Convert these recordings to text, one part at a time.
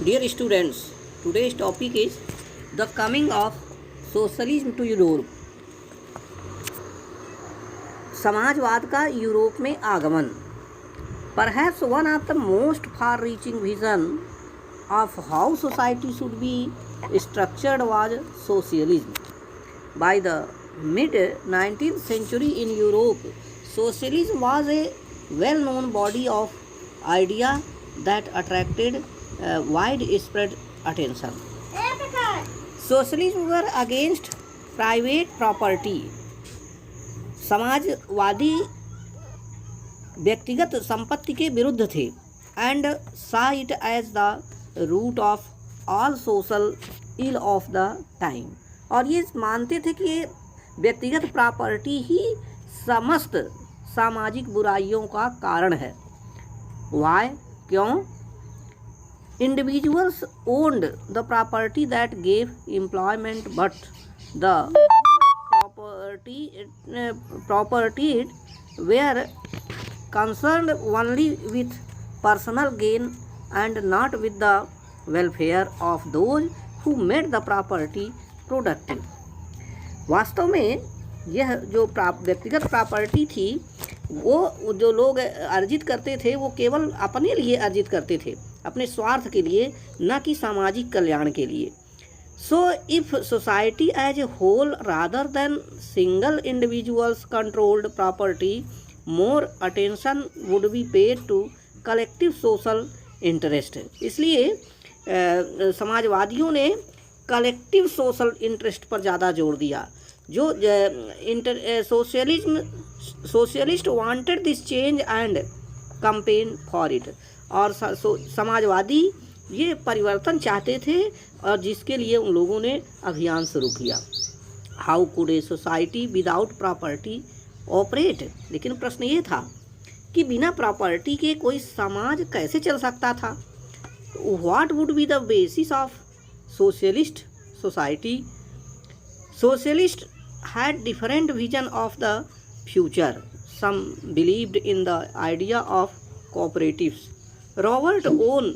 Dear students, today's topic is the coming of socialism to Europe. समाजवाद का Europe में आगमन. Perhaps one of the most far-reaching vision of how society should be structured was socialism. By the mid-19th century in Europe, socialism was a well-known body of idea that attracted widespread attention. Socialism were against private property. Samajwadi व्यक्तिगत संपत्ति के विरुद्ध थे and saw it as the root of all social ill of the time. और ये मानते थे कि ये व्यक्तिगत प्रॉपर्टी ही समस्त सामाजिक बुराइयों का कारण है. वाई? क्यों? Individuals owned the property that gave employment, but the property were concerned only with personal gain and not with the welfare of those who made the property productive. वास्तव में यह जो व्यक्तिगत प्रॉपर्टी थी वो जो लोग अर्जित करते थे वो केवल अपने लिए अर्जित करते थे, अपने स्वार्थ के लिए, न कि सामाजिक कल्याण के लिए. So if society as a whole rather than single individuals controlled property, more attention would be paid to collective social interest. इसलिए समाजवादियों ने कलेक्टिव सोशल इंटरेस्ट पर ज़्यादा जोर दिया. जो socialist wanted this change and campaign for it. और समाजवादी ये परिवर्तन चाहते थे और जिसके लिए उन लोगों ने अभियान शुरू किया. How could a society without property operate? लेकिन प्रश्न ये था कि बिना प्रॉपर्टी के कोई समाज कैसे चल सकता था. What would be the basis of socialist society? Socialists had different vision of the future. Some believed in the idea of cooperatives. Robert Owen,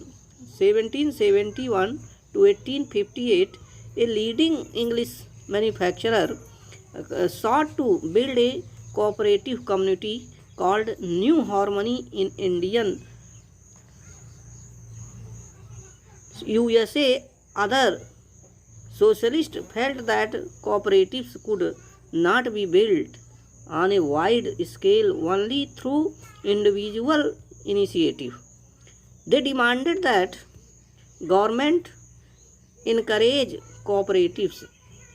1771 to 1858, a leading English manufacturer, sought to build a cooperative community called New Harmony in Indian USA. Other socialists felt that cooperatives could not be built on a wide scale only through individual initiative. They demanded that government encourage cooperatives.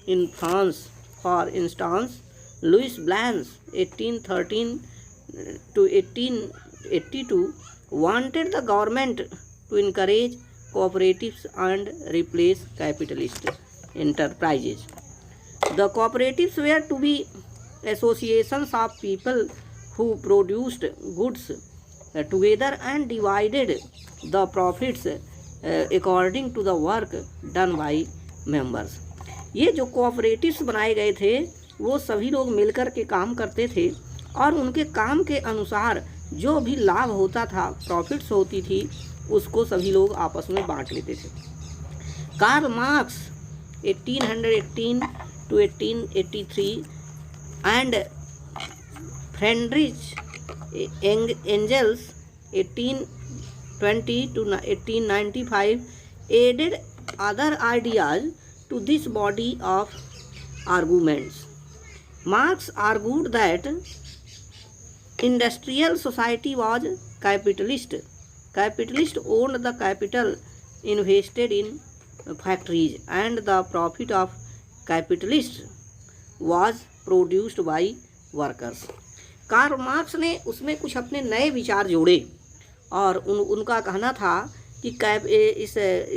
In France, for instance, Louis Blanc, 1813 to 1882, wanted the government to encourage cooperatives and replace capitalist enterprises. The cooperatives were to be associations of people who produced goods together and divided the profits according to the work done by members. ये जो cooperatives बनाए गए थे वो सभी लोग मिलकर के काम करते थे और उनके काम के अनुसार जो भी लाभ होता था, प्रॉफिट्स होती थी, उसको सभी लोग आपस में बांट लेते थे. Karl Marx 1818 to 1883 and Friedrich Engels 1820 to 1895 added other ideas to this body of arguments. Marx argued that industrial society was capitalist. Capitalists owned the capital invested in factories and the profit of capitalists was produced by workers. Karl Marx ने उसमें कुछ अपने नए विचार जोड़े और उनका कहना था कि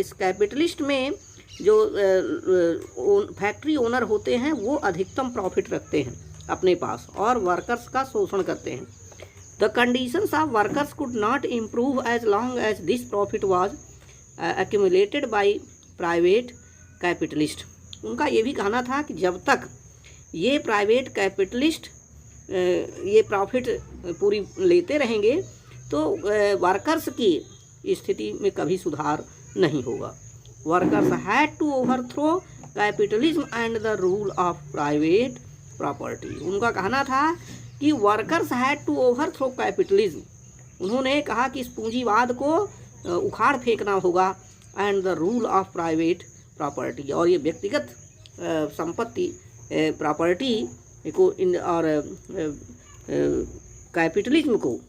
इस कैपिटलिस्ट में जो फैक्ट्री ओनर होते हैं वो अधिकतम प्रॉफिट रखते हैं अपने पास और वर्कर्स का शोषण करते हैं. The conditions of workers could not improve as long as this profit was accumulated by private capitalists. उनका ये भी कहना था कि जब तक ये प्राइवेट कैपिटलिस्ट ये प्रॉफिट पूरी लेते रहेंगे तो वर्कर्स की स्थिति में कभी सुधार नहीं होगा। Workers had to overthrow capitalism and the rule of private property. उनका कहना था कि workers had to overthrow capitalism, उन्होंने कहा कि इस पूंजीवाद को उखाड़ फेंकना होगा, and the rule of private property, और ये व्यक्तिगत संपत्ति प्रॉपर्टी को और कैपिटलिज्म को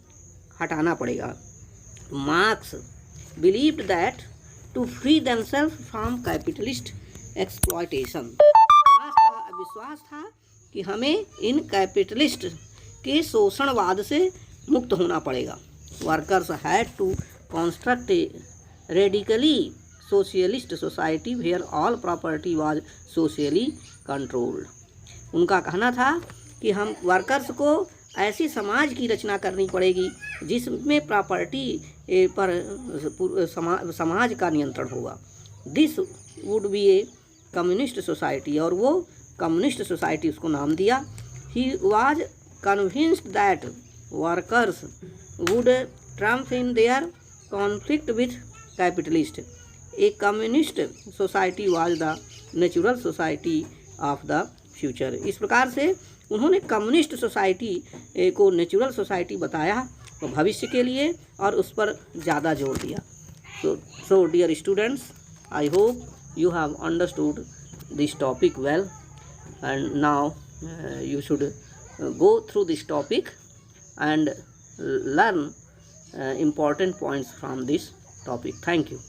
हटाना पड़ेगा। Marx believed that to free themselves from capitalist exploitation, Marx का विश्वास था कि हमें इन कैपिटलिस्ट के शोषणवाद से मुक्त होना पड़ेगा। Workers had to construct a radically socialist society where all property was socially controlled. उनका कहना था कि हम वर्कर्स को ऐसी समाज की रचना करनी पड़ेगी जिसमें प्रॉपर्टी पर समाज का नियंत्रण होगा। This would be A communist society, और वो कम्युनिस्ट सोसाइटी उसको नाम दिया। He was convinced that workers would Trump in their conflict with capitalist. A communist society was the natural society of the future. इस प्रकार से उन्होंने कम्युनिस्ट सोसाइटी को नेचुरल सोसाइटी बताया भविष्य के लिए, और उस पर ज़्यादा जोर दिया। So dear students, I hope you have understood this topic well, and now you should go through this topic and learn important points from this topic. Thank you.